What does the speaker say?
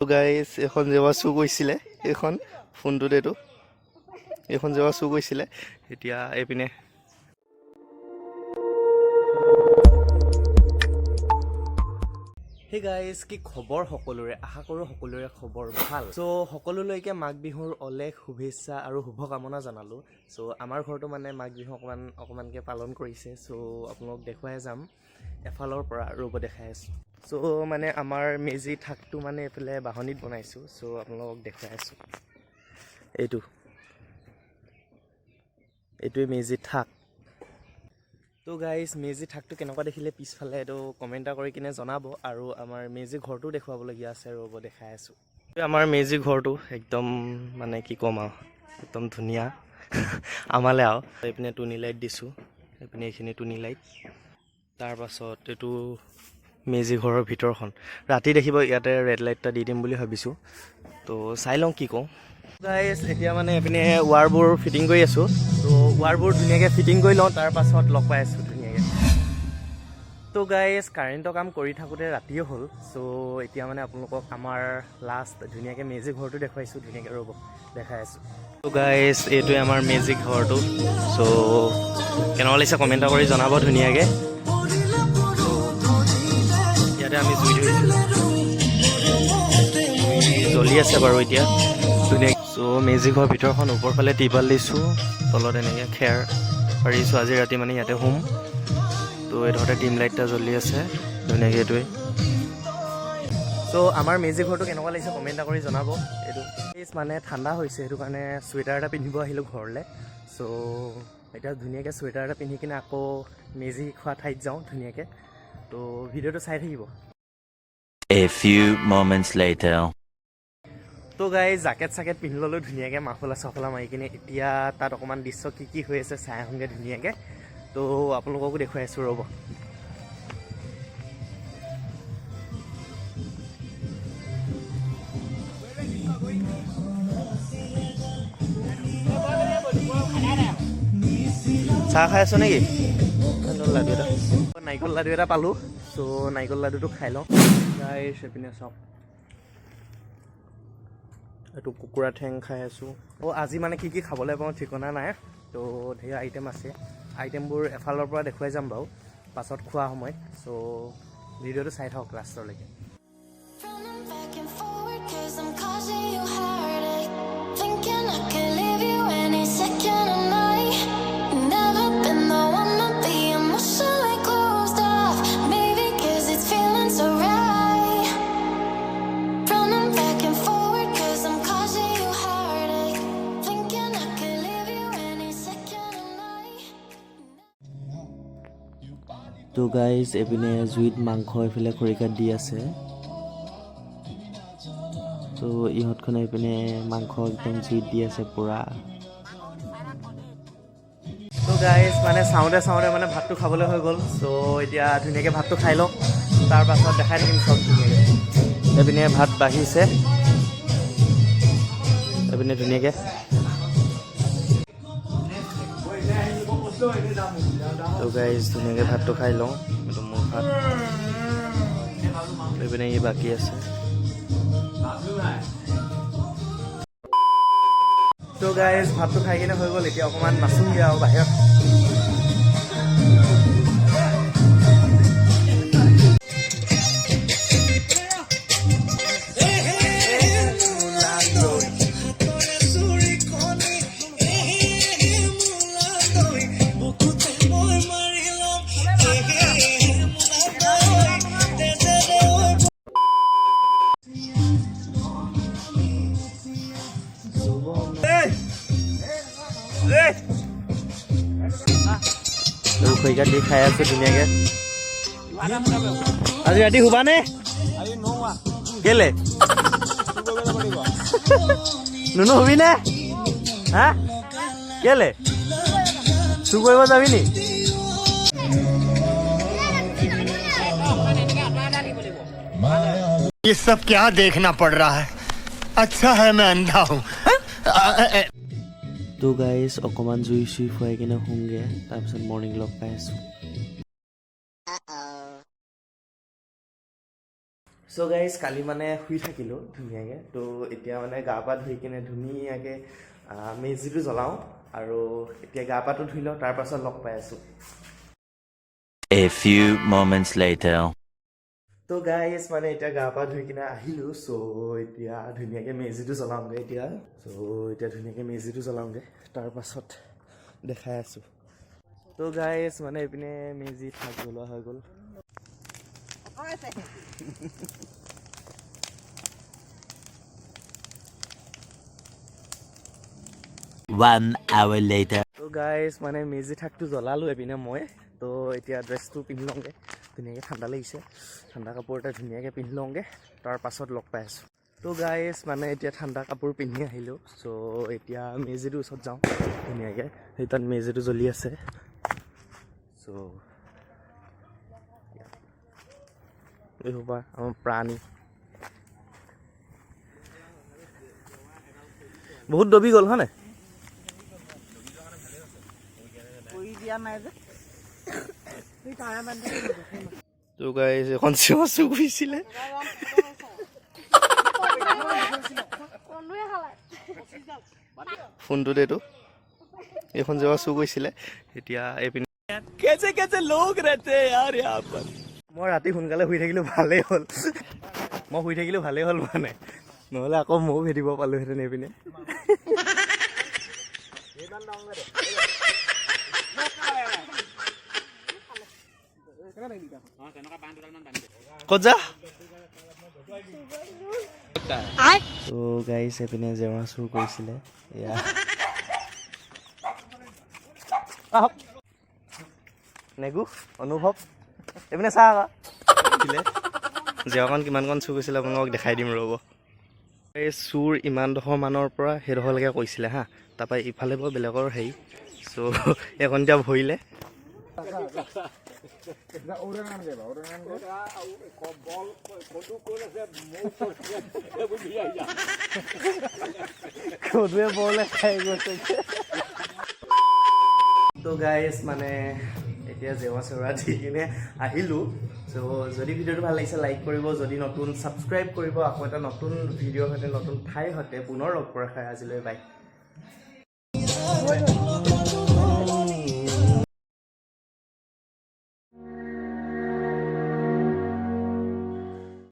Guys এখন যেবা চুৰ কৰিছিলে এখন ফোনটোত এখন যেবা চুৰ কৰিছিলে এতিয়া এইপিনে হে গাইস কি খবৰ সকলোৰে আশা কৰো সকলোৰে খবৰ ভাল সো সকলোলৈকে মাঘ বিহুৰ অলেখ শুভেচ্ছা আৰু শুভকামনা জনালো সো আমাৰ ঘৰটো মানে মাঘ বিহু অকমানকে পালন কৰিছে সো আপোনালোক দেখুৱাই যাম এফালৰ পৰা ৰূপ দেখাই আছো সো মানে আমাৰ মেজি ঠাকটো মানে এফালে বাহনিত বনাইছো সো আপোনালোক দেখাই আছো এইটোৱে মেজি ঠাক তো গাইস মেজি ঠাকটো কেনেকুৱা দেখিলে পিছফালে এইটো কমেণ্ট কৰি কিনে জনাব আৰু আমাৰ মেজি ঘৰটো দেখুৱাবলগীয়া আছে ৰ'ব দেখাই আছো আমাৰ মেজি ঘৰটো একদম মানে কি ক'ম আৰু একদম ধুনীয়া আমালে আৰু এইপিনে টুনি লাইট দিছো এইপিনে এইখিনি টুনি লাইট তাৰ পাছত এইটো মেজি ঘৰৰ ভিতৰখন ৰাতি দেখিব ইয়াতে ৰেড লাইট এটা দি দিম বুলি ভাবিছো তো চাই লওঁ কি কওঁ গাইস এতিয়া মানে এইপিনে ৱাৰবোৰ ফিটিং কৰি আছো তো ৱাৰবোৰ ধুনীয়াকৈ ফিটিং কৰি লওঁ তাৰ পাছত লগ পাই আছো ধুনীয়াকৈ তো গাইস কাৰেণ্টৰ কাম কৰি থাকোঁতে ৰাতিয়ে হ'ল সো এতিয়া মানে আপোনালোকক আমাৰ লাষ্ট ধুনীয়াকৈ মেজি ঘৰটো দেখুৱাইছো ধুনীয়াকৈ ৰ'ব দেখাই আছো তো গাইস এইটোৱে আমাৰ মেজি ঘৰটো সো কেনেকুৱা লাগিছে কমেণ্ট কৰি জনাব ধুনীয়াকৈ ইয়াতে আমি জুই ধৰিছোঁ জ্বলি আছে বাৰু এতিয়া ধুনীয়া চ' মেজি ঘৰৰ ভিতৰখন ওপৰ ফালে টিপাল দিছোঁ তলত এনেকৈ খেৰ পাৰিছোঁ আজি ৰাতি মানে ইয়াতে শুম তো এইডোখৰতে ডিম লাইট এটা জ্বলি আছে ধুনীয়াকৈ এইটোৱে চ' আমাৰ মেজি ঘৰটো কেনেকুৱা লাগিছে কমেণ্ট এটা কৰি জনাব এইটো মানে ঠাণ্ডা হৈছে সেইটো কাৰণে চুৱেটাৰ এটা পিন্ধিব আহিলোঁ ঘৰলৈ চ' এতিয়া ধুনীয়াকৈ চুৱেটাৰ এটা পিন্ধি কিনে আকৌ মেজি খোৱা ঠাইত যাওঁ ধুনীয়াকৈ তো ভিডিঅ'টো চাই থাকিব A few moments later. তো গাইজ জাকেট চাকেট পিন্ধি ল'লোঁ ধুনীয়াকৈ মাফলা চাফলা মাৰি কিনে এতিয়া তাত অকণমান দৃশ্য কি হৈ আছে চাই আহোঁগৈ ধুনীয়াকৈ তো আপোনালোককো দেখুৱাই আছোঁ ৰ'ব চাহ খাই আছ নেকি লাডু এটা নাৰিকল লাডু এটা পালোঁ চ' নাৰিকল লাডুটো খাই লওঁ গাইজ এইপিনে চাওক এইটো কুকুৰা ঠেং খাই আছোঁ আজি মানে কি খাবলৈ পাওঁ ঠিকনা নাই তো ধেৰ আইটেম আছে আইটেমবোৰ এফালৰ পৰা দেখুৱাই যাম বাৰু পাছত খোৱা সময়ত চ' ভিডিঅ'টো চাই থাকক লাষ্টলৈকে তো গাইজ এইপিনে জুইত মাংস এইফালে খৰিকাত দি আছে তো ইহঁতখনে এইপিনে মাংস একদম জুইত দি আছে পুৰা তো গাইজ মানে চাওঁতে মানে ভাতটো খাবলৈ হৈ গ'ল চ' এতিয়া ধুনীয়াকৈ ভাতটো খাই লওঁ তাৰ পাছত দেখাই থাকিম চব ধুনীয়াকৈ এইপিনে ভাত বাঢ়িছে এইপিনে ধুনীয়াকৈ তো গাইজ ধুনীয়াকৈ ভাতটো খাই লওঁ এইটো মোৰ ভাত এইপিনে ই বাকী আছে তো গাইজ ভাতটো খাই কিনে হৈ গ'ল এতিয়া অকণমান নাচোঁগৈ আৰু বাহিৰত খৰিকাত দি খাই আছো ধুনীয়াকৈ আজি ৰাতি শুবানে কেলে নুনু শুবি নে হা কেলে চুৰ কৰিব যাবি নি ये सब क्या देखना पड़ रहा है अच्छा है मैं अंधा हूँ তো গাইজ অকণমান জুই চুই খুৱাই কিনে শুংগে তাৰপিছত মৰ্ণিং লগ পাই আছোঁ চ' গাইজ কালি মানে শুই থাকিলোঁ ধুনীয়াকৈ তো এতিয়া মানে গা পা ধুই কিনে ধুনীয়াকৈ মেজিটো জ্বলাওঁ আৰু এতিয়া গা পাটো ধুই লওঁ তাৰপাছত লগ পাই আছোঁ A few moments later. তো গাইজ মানে এতিয়া গা পা ধুই কিনে আহিলোঁ চ' এতিয়া ধুনীয়াকৈ মেজিটো জ্বলাওঁগৈ এতিয়া ধুনীয়াকৈ মেজিটো জ্বলাওঁগৈ তাৰপাছত দেখাই আছোঁ তো গাইজ মানে এইপিনে মেজি থাক জ্বলোৱা হৈ গ'ল One hour later. তো গাইজ মানে মেজি থাকটো জ্বলালোঁ এপিনে মই তো এতিয়া ড্ৰেছটো পিন্ধি লওঁগৈ ধুনীয়াকৈ ঠাণ্ডা লাগিছে ঠাণ্ডা কাপোৰ এটা ধুনীয়াকৈ পিন্ধি লওঁগৈ তাৰ পাছত লগ পাই আছোঁ তো গাইজ মানে এতিয়া ঠাণ্ডা কাপোৰ পিন্ধি আহিলোঁ চ' এতিয়া মেজিটোৰ ওচৰত যাওঁ ধুনীয়াকৈ সেই তাত মেজিটো জ্বলি আছে চ' এই সোপা আমাৰ প্ৰাণী বহুত দবি গ'ল হয় নাই তো গাইজ এখন চিঞৰ চুৰ কৰিছিলে ফোনটোত এইটো এইখন জেগা চুৰ কৰিছিলে এতিয়া এইপিনে কেছে কেছে লোক ৰেতে ইয়াৰ ইয়াৰ পৰ মই ৰাতি সোনকালে শুই থাকিলোঁ ভালেই হ'ল মই শুই থাকিলোঁ ভালেই হ'ল মানে নহ'লে আকৌ ময়ো ভেটিব পালোঁহেঁতেন এইপিনে ক'ত যা তো গাইজ এইপিনে জেওৰা চুৰ কৰিছিলে এয়া আহক নেগু অনুভৱ এইপিনে চা আকৌ জেওৰাখন কিমানকণ চুৰ কৰিছিলে আপোনালোকক দেখাই দিম ৰ'ব এই চুৰ ইমানডোখৰ মানৰ পৰা সেইডোখৰলৈকে কৰিছিলে হা তাৰপৰা ইফালে পৰা বেলেগৰ হেৰি চ' এইখন এতিয়া ভৰিলে কদুৱে বৰলে খাই গৈছে তো গাইজ মানে এতিয়া জেওৰা চেওৰা দি কিনে আহিলোঁ চ' যদি ভিডিঅ'টো ভাল লাগিছে লাইক কৰিব যদি নতুন ছাবস্ক্ৰাইব কৰিব আকৌ এটা নতুন ভিডিঅ'ৰ সৈতে নতুন ঠাইৰ সৈতে পুনৰ লগ পোৱাৰ আশাৰে আজিলৈ বাই